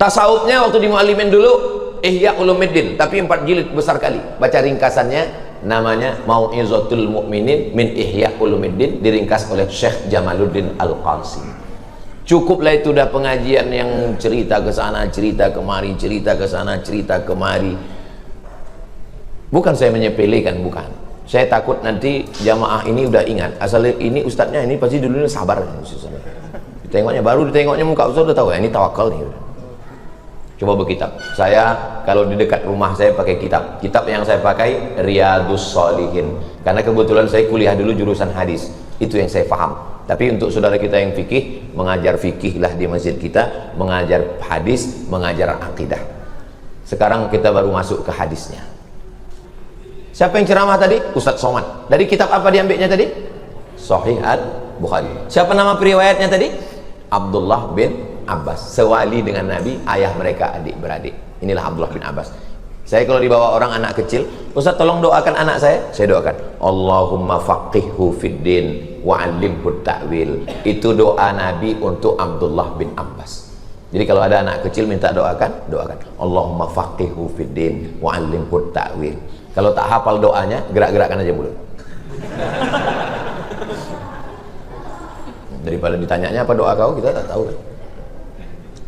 Tasawufnya waktu di Muallimin dulu Ihya Ulumuddin, tapi 4 jilid besar kali. Baca ringkasannya, namanya Mau'izatul Mu'minin min Ihya Ulumuddin, diringkas oleh Syekh Jamaluddin Al-Qansi. Cukuplah itu dah pengajian yang cerita ke sana, cerita kemari, cerita ke sana, cerita kemari. Bukan saya menyepelekan, bukan. Saya takut nanti jamaah ini udah ingat, asal ini ustadznya ini pasti dulunya sabar. Ditengoknya, baru ditengoknya muka ustadz udah tahu ya, ini tawakal nih. Coba berkitab. Saya kalau di dekat rumah saya pakai kitab. Kitab yang saya pakai Riyadhus Shalihin. Karena kebetulan saya kuliah dulu jurusan hadis. Itu yang saya paham. Tapi untuk saudara kita yang fikih, mengajar fikih lah di masjid kita, mengajar hadis, mengajar akidah. Sekarang kita baru masuk ke hadisnya. Siapa yang ceramah tadi? Ustadz Somad. Dari kitab apa diambilnya tadi? Sahih Al-Bukhari. Siapa nama periwayatnya tadi? Abdullah bin Abbas, sewali dengan Nabi, ayah mereka adik-beradik. Inilah Abdullah bin Abbas. Saya kalau dibawa orang anak kecil, Ustaz tolong doakan anak saya doakan Allahumma faqihhu fiddin wa 'allimhu ta'wil. Itu doa Nabi untuk Abdullah bin Abbas. Jadi kalau ada anak kecil minta doakan Allahumma faqihhu fiddin wa 'allimhu ta'wil. Kalau tak hafal doanya, gerak-gerakkan aja mulut. Daripada ditanyanya apa doa kau, kita tak tahu kan.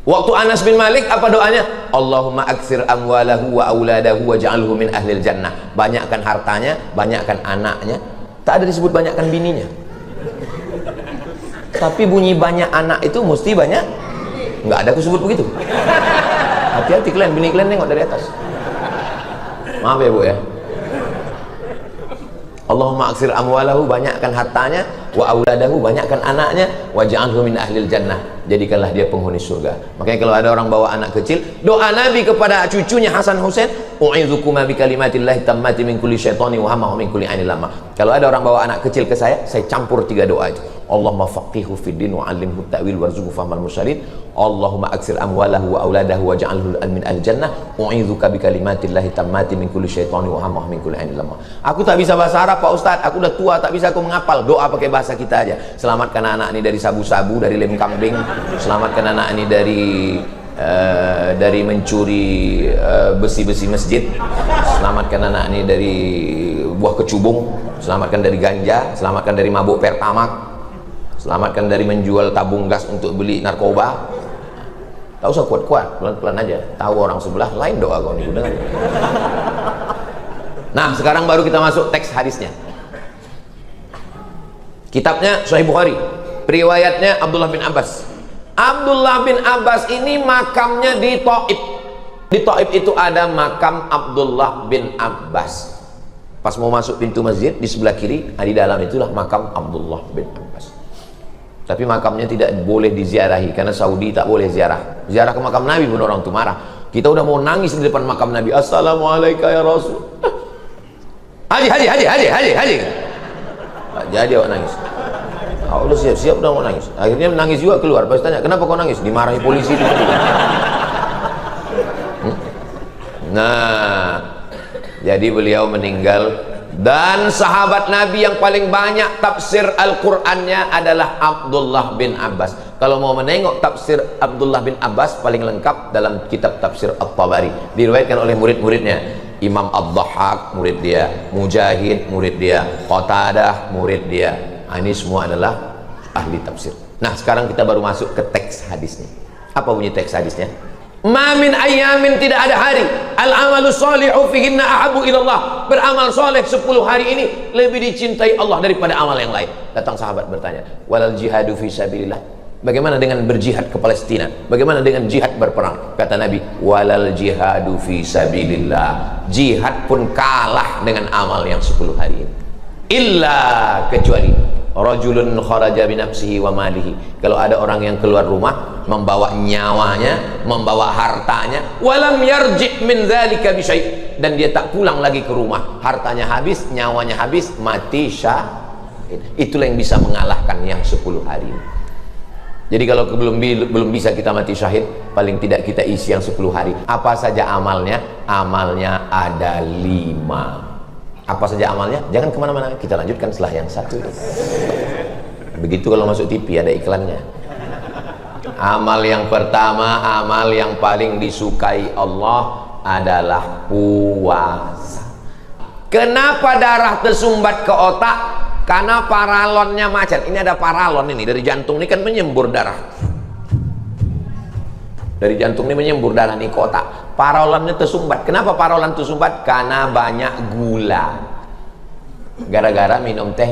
Waktu Anas bin Malik apa doanya? Allahumma aksir amwalahu wa auladahu wa ja'alhu min ahlil jannah. Banyakkan hartanya, banyakkan anaknya. Tak ada disebut banyakkan bininya. Tapi bunyi banyak anak itu mesti banyak. Enggak ada aku sebut begitu. Hati-hati kalian, bini kalian nengok dari atas. Maaf ya Bu ya. Allahumma aksir amwalahu, banyakkan hartanya, wa auladahu, banyakkan anaknya, wa ja'alhu min ahlil jannah, jadikanlah dia penghuni surga. Makanya kalau ada orang bawa anak kecil, doa Nabi kepada cucunya Hasan Husain, u'izukuma bi kalimatillahi tammati min kulli syaitani wa hamma min kulli ainil lama. Kalau ada orang bawa anak kecil ke saya campur 3 doa itu. Allahumma faqihhu fiddin wa 'allimhu ta'wil warzuqhu fahmal mursalin. Allahumma aksir amwalahu wa auladahu wa ja'alhu min al jannah. U'idzuka bi kalimatillahi tammati min kulli syaitani wa hamma min kulli ainil lama. Aku tak bisa bahasa Arab Pak Ustaz, aku udah tua, tak bisa aku menghafal. Doa pakai bahasa kita aja. Selamatkan anak ini dari sabu-sabu, dari lem kambing. Selamatkan anak ini dari mencuri besi-besi masjid. Selamatkan anak ini dari buah kecubung. Selamatkan dari ganja. Selamatkan dari mabuk pertamak. Selamatkan dari menjual tabung gas untuk beli narkoba. Tak usah kuat-kuat, pelan-pelan aja. Tahu orang sebelah lain doa kau nih, dengar. Nah, sekarang baru kita masuk teks hadisnya. Kitabnya Sahih Bukhari. Riwayatnya Abdullah bin Abbas. Abdullah bin Abbas ini makamnya di Taif. Di Taif itu ada makam Abdullah bin Abbas. Pas mau masuk pintu masjid, di sebelah kiri, di dalam itulah makam Abdullah bin Abbas. Tapi makamnya tidak boleh diziarahi karena Saudi tak boleh ziarah. Ziarah ke makam Nabi pun orang tuh marah. Kita udah mau nangis di depan makam Nabi. Assalamualaikum ya Rasul. Haji. Jadi awak nangis. Awak udah siap-siap udah mau nangis. Akhirnya nangis juga keluar. Pas tanya, kenapa kau nangis? Dimarahi polisi itu. Nah, jadi beliau meninggal. Dan sahabat Nabi yang paling banyak tafsir Al-Qur'annya adalah Abdullah bin Abbas. Kalau mau menengok tafsir Abdullah bin Abbas paling lengkap dalam kitab tafsir At-Tabari, diriwayatkan oleh murid-muridnya. Imam Ad-Dhahhak murid dia, Mujahid murid dia, Qatadah murid dia. Ini semua adalah ahli tafsir. Nah, sekarang kita baru masuk ke teks hadisnya. Apa bunyi teks hadisnya? Ma min ayamin, tidak ada hari, al amalu sholihu fihinna ahabu ilallah, beramal soleh 10 hari ini lebih dicintai Allah daripada amal yang lain. Datang sahabat bertanya, walal jihadu fi sabilillah, bagaimana dengan berjihad ke Palestina, bagaimana dengan jihad berperang? Kata Nabi, walal jihadu fi sabilillah, jihad pun kalah dengan amal yang 10 hari ini. Illa, kecuali rajulun kharaja bi nafsihi wa malihi, kalau ada orang yang keluar rumah membawa nyawanya, membawa hartanya, walam yarji' min dzalika bi syai', dan dia tak pulang lagi ke rumah, hartanya habis, nyawanya habis, mati syahid. Itulah yang bisa mengalahkan yang 10 hari ini. Jadi kalau belum bisa kita mati syahid, paling tidak kita isi yang 10 hari. Apa saja amalnya? Amalnya ada 5. Apa saja amalnya? Jangan kemana-mana, kita lanjutkan setelah yang satu. Begitu kalau masuk TV ada iklannya. Amal yang pertama, amal yang paling disukai Allah adalah puasa. Kenapa darah tersumbat ke otak? Karena paralonnya macet. Ini ada paralon ini, dari jantung ini kan menyembur darah. Dari jantung ini menyembur darah nih ke otak. Paralonnya tersumbat. Kenapa paralon tersumbat? Karena banyak gula. Gara-gara minum teh.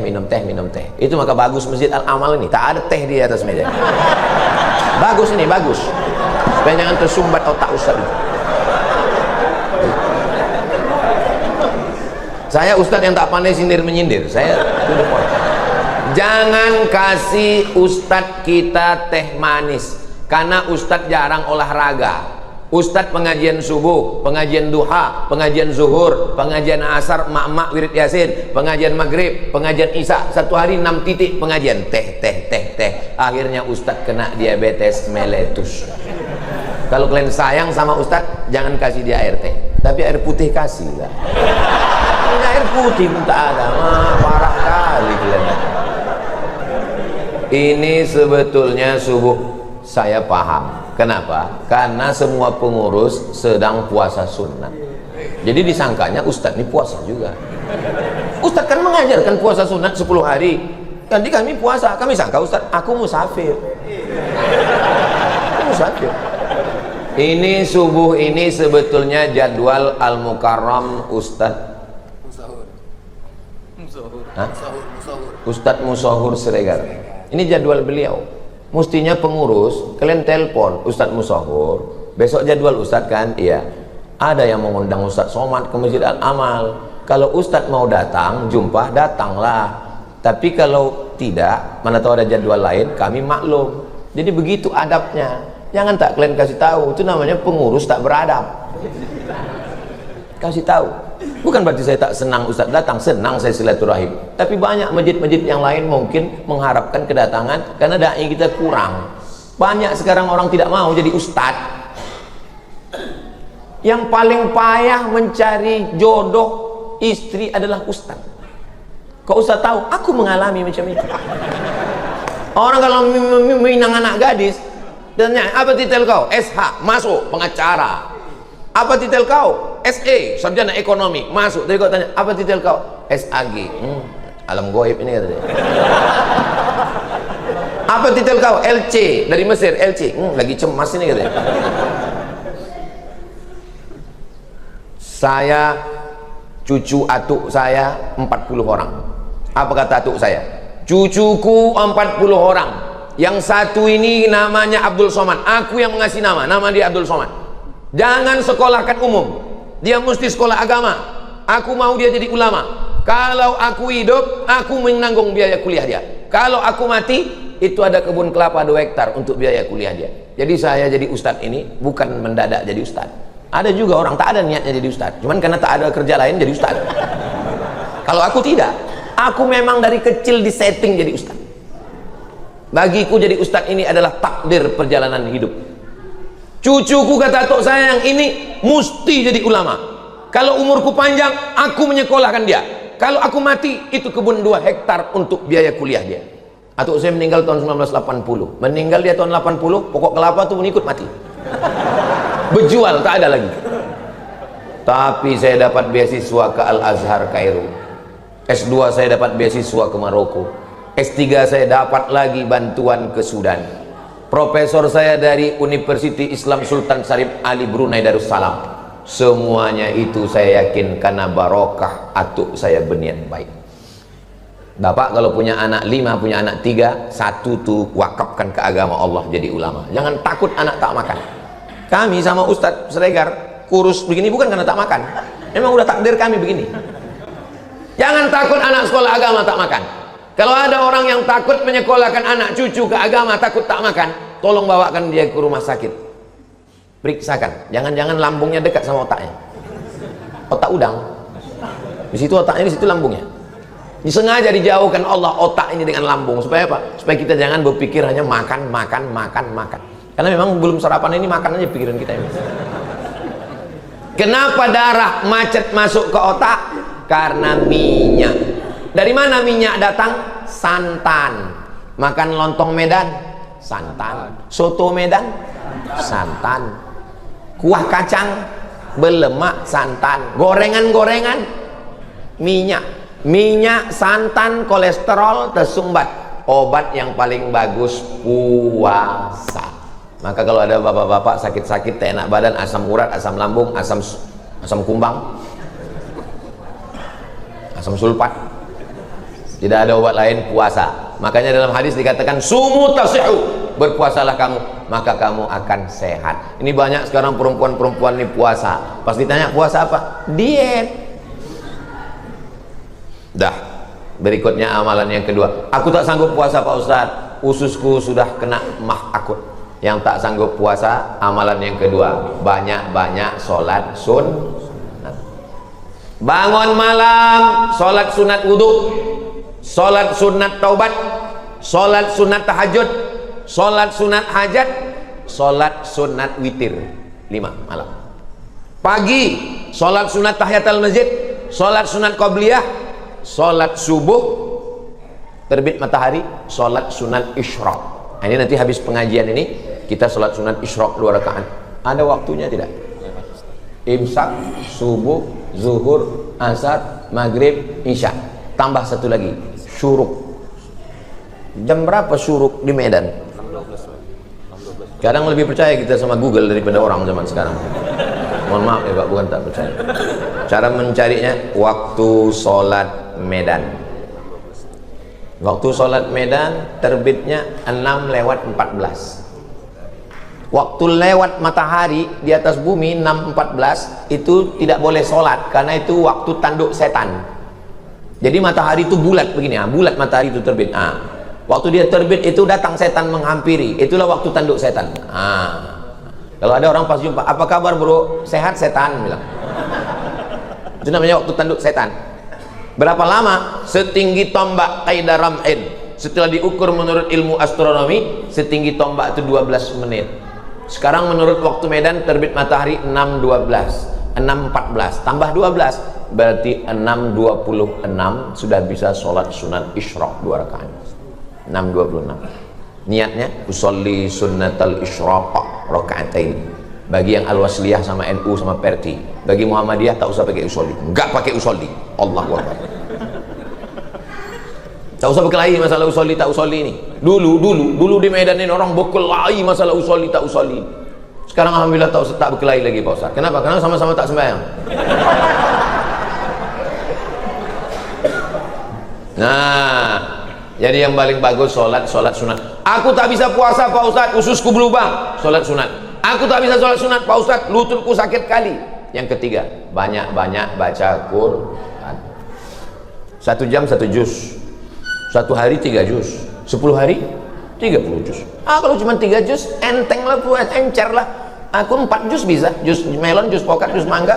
Itu maka bagus Masjid Al-Amal ini, tak ada teh di atas meja. Bagus ini, bagus. Supaya jangan tersumbat otak Ustaz itu. Saya Ustadz yang tak pandai sindir menyindir. Saya jangan kasih Ustadz kita teh manis, karena Ustadz jarang olahraga. Ustadz pengajian subuh, pengajian duha, pengajian zuhur, pengajian asar, mak-mak wirid yasin, pengajian maghrib, pengajian isya, 1 hari 6 titik pengajian teh. Akhirnya Ustadz kena diabetes meletus. Kalau kalian sayang sama Ustadz, jangan kasih dia air teh, tapi air putih kasih lah. Ini air putih pun tak ada, parah kali kalian. Ini sebetulnya subuh saya paham. Kenapa? Karena semua pengurus sedang puasa sunnah. Jadi disangkanya Ustadz ini puasa juga. Ustadz kan mengajarkan puasa sunnah 10 hari. Jadi kami puasa, kami sangka Ustadz, aku musafir. Aku musafir. Ini subuh ini sebetulnya jadwal Al-Mukarram Ustadz Ustadz Musahur Siregar. Ini jadwal beliau. Mestinya pengurus, kalian telepon Ustadz Musahur, besok jadwal Ustadz kan? Iya. Ada yang mengundang Ustadz Somad ke Masjid Al-Amal. Kalau Ustadz mau datang, jumpa, datanglah. Tapi kalau tidak, mana tahu ada jadwal lain, kami maklum. Jadi begitu adabnya. Jangan tak kalian kasih tahu, itu namanya pengurus tak beradab. Kasih tahu. Bukan berarti saya tak senang Ustadz datang, senang saya silaturahim. Tapi banyak masjid-masjid yang lain mungkin mengharapkan kedatangan karena dai kita kurang. Banyak sekarang orang tidak mau jadi Ustadz. Yang paling payah mencari jodoh istri adalah Ustadz. Kok Ustadz tahu? Aku mengalami macam itu. Orang kalau minang anak gadis, tanya, apa titel kau? SH, masuk pengacara. Apa titel kau? SE, sarjana ekonomi, masuk. Tapi kau tanya, apa titel kau? SAG. Alam goib ini kata dia. Apa titel kau? LC, dari Mesir, LC. Lagi cemas ini kata dia. Saya, cucu atuk saya 40 orang. Apa kata atuk saya? Cucuku 40 orang. Yang satu ini namanya Abdul Somad. Aku yang mengasih nama dia Abdul Somad. Jangan sekolahkan umum, dia mesti sekolah agama. Aku mau dia jadi ulama. Kalau aku hidup, aku menanggung biaya kuliah dia. Kalau aku mati, itu ada kebun kelapa 2 hektar untuk biaya kuliah dia. Jadi saya jadi ustadz ini bukan mendadak jadi ustadz. Ada juga orang tak ada niatnya jadi ustadz, cuman karena tak ada kerja lain jadi ustadz. Kalau aku tidak, aku memang dari kecil disetting jadi ustadz. Bagiku jadi ustadz ini adalah takdir perjalanan hidup. Cucuku kata atuk saya yang ini mesti jadi ulama. Kalau umurku panjang, aku menyekolahkan dia. Kalau aku mati, itu kebun 2 hektar untuk biaya kuliah dia. Atuk saya meninggal tahun 1980. Meninggal dia tahun 80, pokok kelapa tuh mengikut mati. Berjual, tak ada lagi. Tapi saya dapat beasiswa ke Al-Azhar Kairo. S2 saya dapat beasiswa ke Maroko. S3 saya dapat lagi bantuan ke Sudan. profesor saya dari Universiti Islam Sultan Syarif Ali Brunei Darussalam, semuanya itu saya yakin karena barokah atuk saya berniat baik. Bapak kalau punya anak 5, punya anak 3, 1 tuh wakafkan ke agama Allah jadi ulama. Jangan takut anak tak makan. Kami sama Ustadz Sregar kurus begini bukan karena tak makan, memang udah takdir kami begini. Jangan takut anak sekolah agama tak makan. Kalau ada orang yang takut menyekolahkan anak cucu ke agama takut tak makan, tolong bawakan dia ke rumah sakit, periksakan, jangan-jangan lambungnya dekat sama otaknya, otak udang, di situ otaknya, di situ lambungnya. Disengaja dijauhkan Allah otak ini dengan lambung, supaya apa? Supaya kita jangan berpikir hanya makan. Karena memang belum sarapan ini, makan aja pikiran kita ini. Kenapa darah macet masuk ke otak? Karena minyak. Dari mana minyak datang? Santan. Makan lontong Medan, santan. Soto Medan, santan. Kuah kacang berlemak, santan. Gorengan-gorengan, minyak. Minyak, santan, kolesterol tersumbat. Obat yang paling bagus puasa. Maka kalau ada bapak-bapak sakit-sakit, tak enak badan, asam urat, asam lambung, asam kumbang, asam sulfat, tidak ada obat lain, puasa. Makanya dalam hadis dikatakan sumu tasihu, berpuasalah kamu maka kamu akan sehat. Ini banyak sekarang perempuan-perempuan ini puasa, pas ditanya puasa apa? Diet. Dah, berikutnya amalan yang kedua. Aku tak sanggup puasa Pak Ustadz, ususku sudah kena mah akut. Yang tak sanggup puasa, amalan yang kedua, banyak-banyak sholat sunat. Bangun malam, sholat sunat wudhu, sholat sunat taubat, sholat sunat tahajud, sholat sunat hajat, sholat sunat witir 5 malam. Pagi, sholat sunat tahiyatul masjid, sholat sunat qabliyah, sholat subuh, terbit matahari, sholat sunat isyraq. Nah, ini nanti habis pengajian ini kita sholat sunat isyraq 2 rakaat. Ada waktunya tidak? Imsak, subuh, zuhur, asar, maghrib, isya. Tambah satu lagi, syuruk. Jam berapa syuruk di Medan? Kadang lebih percaya kita sama Google daripada orang zaman sekarang. Mohon maaf ya Pak, bukan tak percaya. Cara mencarinya, waktu sholat Medan. Waktu sholat Medan terbitnya 6:14. Waktu lewat matahari di atas bumi 6:14 itu tidak boleh sholat, karena itu waktu tanduk setan. Jadi matahari itu bulat begini, bulat matahari itu terbit. Waktu dia terbit itu datang setan menghampiri, itulah waktu tanduk setan. Kalau ada orang pas jumpa, apa kabar bro? Sehat setan bilang. Itu namanya waktu tanduk setan. Berapa lama? Setinggi tombak kaidah ram'in. Setelah diukur menurut ilmu astronomi, setinggi tombak itu 12 menit. Sekarang menurut waktu Medan terbit matahari 6:12, 6:14 tambah 12 berarti 6:26 sudah bisa sholat sunat isyraq 2 rakaat. 6:26. Niatnya usolli sunnatal isyraq rakaatain. Bagi yang Al-Wasliyah sama NU sama Perti, bagi Muhammadiyah tak usah pakai usolli, enggak pakai usolli. Allahu Akbar. Tak usah berkelahi masalah usolli tak usolli ini. Dulu di Medan ini orang berkelahi masalah usolli tak usolli. Sekarang alhamdulillah tak berkelahi lagi Pak Ustaz. Kenapa? Karena sama-sama tak sembahyang. Nah, jadi yang paling bagus sholat sunat. Aku tak bisa puasa Pak Ustaz, ususku berlubang, sholat sunat. Aku tak bisa sholat sunat Pak Ustaz, lututku sakit kali. Yang ketiga, banyak-banyak baca Quran. 1 jam 1 juz, 1 hari 3 juz, 10 hari 30 juz. Kalau cuma 3 juz enteng lah, buat encer lah. Aku 4 juz bisa, juz melon, juz pokat, juz mangga.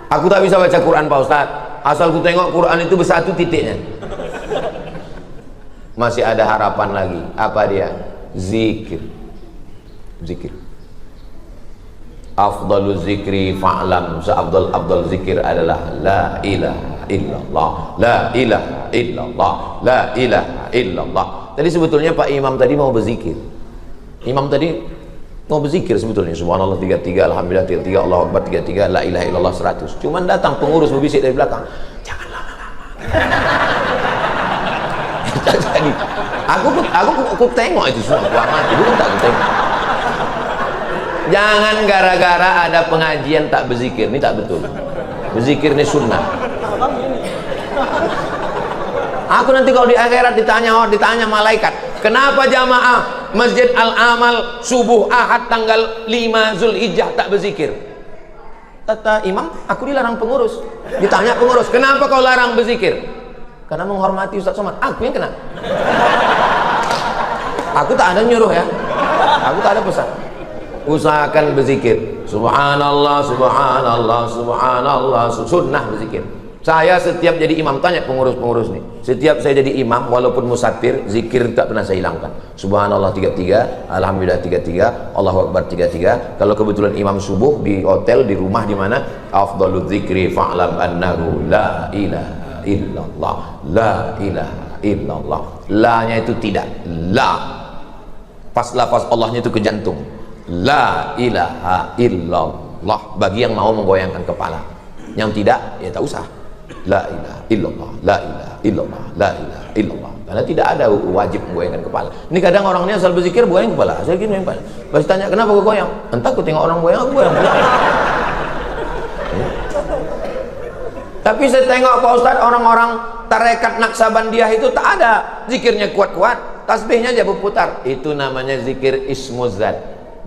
Aku tak bisa baca Quran Pak Ustaz, asal ku tengok Quran itu bersatu titiknya. Masih ada harapan lagi. Apa dia? Zikir. Afdalu zikri fa'lam, seafdal zikir adalah la ilaha illallah, la ilaha illallah, la ilaha illallah. Tadi sebetulnya Pak Imam tadi mau berzikir. Imam tadi mau berzikir sebetulnya, subhanallah 33, alhamdulillah 33, Allahu akbar 33, la ilaha illallah 100. Cuman datang pengurus berbisik dari belakang, jangan lama-lama. Jadi Aku tengok itu semua, aku amati, bukan tak aku tengok. Jangan gara-gara ada pengajian tak berzikir, ini tak betul. Berzikir ini sunnah. Aku nanti kalau di akhirat ditanya malaikat, kenapa jamaah Masjid Al-Amal subuh Ahad tanggal 5 Zulhijjah tak berzikir? Kata imam, aku dilarang pengurus. Ditanya pengurus, kenapa kau larang berzikir? Karena menghormati Ustaz Somad. Aku yang kena. Aku tak ada nyuruh ya. Aku tak ada pesan. Usahakan berzikir. Subhanallah, subhanallah, subhanallah. Sunnah berzikir. Saya setiap jadi imam, tanya pengurus-pengurus nih, setiap saya jadi imam walaupun musafir, zikir tak pernah saya hilangkan. Subhanallah 33, alhamdulillah 33, Allahu akbar 33. Kalau kebetulan imam subuh di hotel, di rumah, di mana, afdhaludz dzikri fa'lam annahu la ilaha illallah, la ilaha illallah. La nya itu tidak, la pas lafaz Allahnya itu ke jantung, la ilaha illallah, bagi yang mau menggoyangkan kepala. Yang tidak, ya tak usah. La ilaha illallah, la ilaha illallah, la ilaha illallah. Karena tidak ada wajib menggoyangkan kepala. Ini kadang orang ini asal berzikir goyang kepala, asal gini kepala. Pas tanya kenapa kau goyang? Entah, aku tengok orang goyang, aku goyang. Tapi saya tengok Pak Ustadz, orang-orang tarekat Naksabandiyah itu tak ada zikirnya kuat-kuat, tasbihnya aja berputar. Itu namanya zikir ismuzat.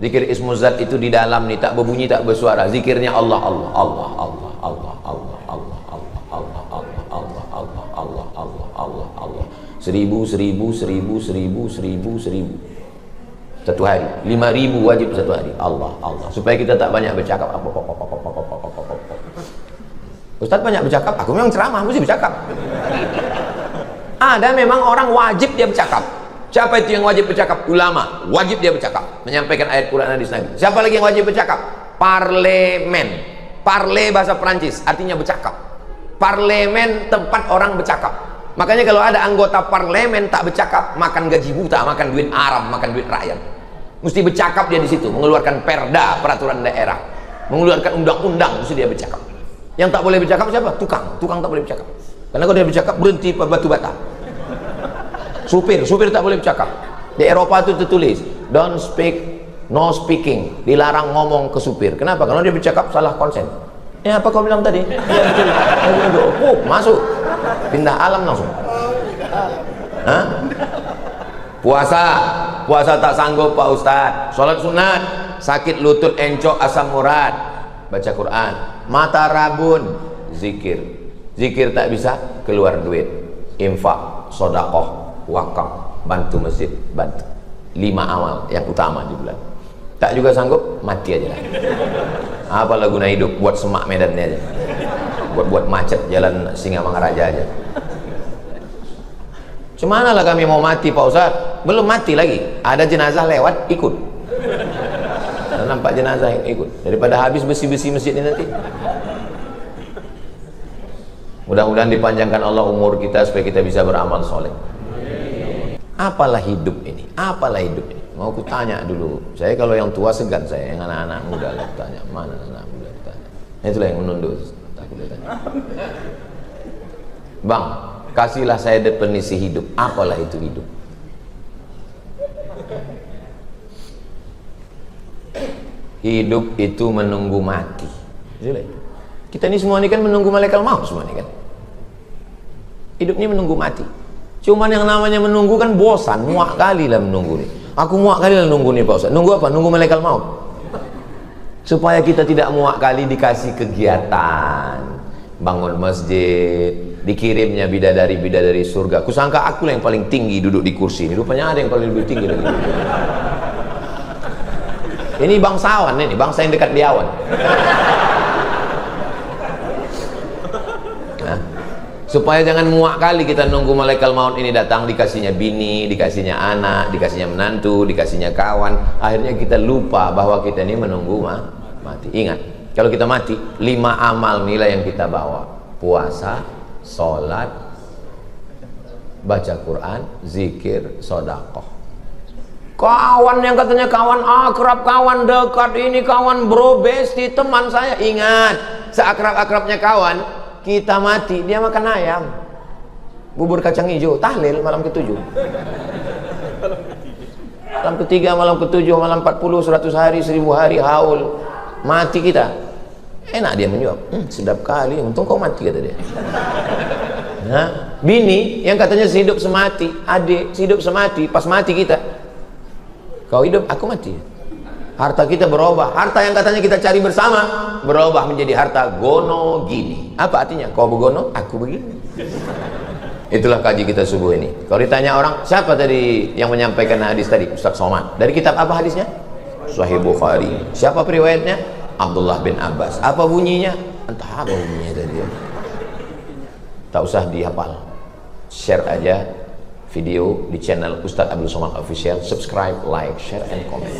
Zikir ismuzat itu di dalam nih, tak berbunyi, tak bersuara. Zikirnya Allah, Allah, Allah, Allah, Allah, Allah, Allah, Allah, Allah, Allah, Allah, Allah, Allah, Allah, Allah, Allah. 1000, 1000, 1000, 1000, 1000, 1000. Satu hari, 5000 wajib satu hari. Allah, Allah. Supaya kita tak banyak bercakap. Ustaz banyak bercakap, aku memang ceramah, mesti bercakap. Ada memang orang wajib dia bercakap. Siapa itu yang wajib bercakap? Ulama, wajib dia bercakap, menyampaikan ayat Quran dan hadis Nabi. Siapa lagi yang wajib bercakap? Parlemen. Parle bahasa Perancis, artinya bercakap. Parlemen tempat orang bercakap. Makanya kalau ada anggota parlemen tak bercakap, makan gaji buta, makan duit Arab, makan duit rakyat. Mesti bercakap dia di situ, mengeluarkan perda, peraturan daerah, mengeluarkan undang-undang, mesti dia bercakap. Yang tak boleh bercakap siapa? Tukang tak boleh bercakap. Karena kalau dia bercakap berhenti batu bata. Supir tak boleh bercakap. Di Eropa itu tertulis don't speak, no speaking, dilarang ngomong ke supir. Kenapa? Kalau dia bercakap salah konsen. Ya apa kau bilang tadi? Ya betul. Masuk, pindah alam langsung. Hah? Puasa tak sanggup Pak Ustadz. Sholat sunat, sakit lutut, encok, asam urat, baca Quran. Mata rabun, zikir tak bisa, keluar duit, infak, sodakoh, wakaf, bantu masjid, bantu. 5 amal yang utama di bulan. Tak juga sanggup, mati aja lah. Apalah guna hidup, buat semak medannya aja, buat macet jalan Singamangaraja aja. Cemana lah kami mau mati Pak Ustaz? Belum mati lagi, ada jenazah lewat, ikut. Nampak jenazah yang ikut, daripada habis besi-besi masjid ini nanti. Mudah-mudahan dipanjangkan Allah umur kita supaya kita bisa beramal soleh. Apalah hidup ini? Apalah hidup ini? Mau ku tanya dulu. Saya kalau yang tua segan, saya yang anak-anak muda lah tanya. Mana anak muda tanya? Itulah yang menunduk. Takut tanya. Bang, kasihlah saya definisi hidup. Apalah itu hidup? Hidup itu menunggu mati. Kita ini semua ini kan menunggu malaikat maut semua ini kan. Hidup ini menunggu mati. Cuman yang namanya menunggu kan bosan, muak kali lah menunggu nih. Aku muak kali lah nunggu nih Pak Ustaz. Nunggu apa? Nunggu malaikat maut. Supaya kita tidak muak kali dikasih kegiatan, bangun masjid, dikirimnya bidadari surga. Kusangka aku lah yang paling tinggi duduk di kursi ini. Rupanya ada yang paling lebih tinggi lagi. Ini bangsawan ini, bangsa yang dekat di awan. Nah, supaya jangan muak kali kita nunggu malaikat maut ini datang, dikasihnya bini, dikasihnya anak, dikasihnya menantu, dikasihnya kawan. Akhirnya kita lupa bahwa kita ini menunggu mati. Ingat, kalau kita mati, 5 amal nilai yang kita bawa: puasa, sholat, baca Quran, zikir, sodakoh. Kawan yang katanya kawan akrab, kawan dekat, ini kawan bro, besti, teman saya. Ingat, seakrab-akrabnya kawan, kita mati, dia makan ayam, bubur kacang hijau, tahlil malam ke-7. Malam ketiga, malam ketujuh, malam 40, 100 hari, 1000 hari, haul. Mati kita. Enak dia menjawab. Sedap kali, untung kau mati, kata dia. Nah, bini yang katanya sehidup semati, adik sehidup semati, pas mati kita. Kau hidup, aku mati. Harta kita berubah. Harta yang katanya kita cari bersama berubah menjadi harta gono gini. Apa artinya? Kau begono, aku begini. Itulah kaji kita subuh ini. Kalau ditanya orang, siapa tadi yang menyampaikan hadis tadi? Ustaz Somad. Dari kitab apa hadisnya? Sahih Bukhari. Siapa periwayatnya? Abdullah bin Abbas. Apa bunyinya? Entah apa bunyinya tadi. Tak usah dihafal. Share aja video di channel Ustaz Abdul Somad Official. Subscribe, like, share, and comment.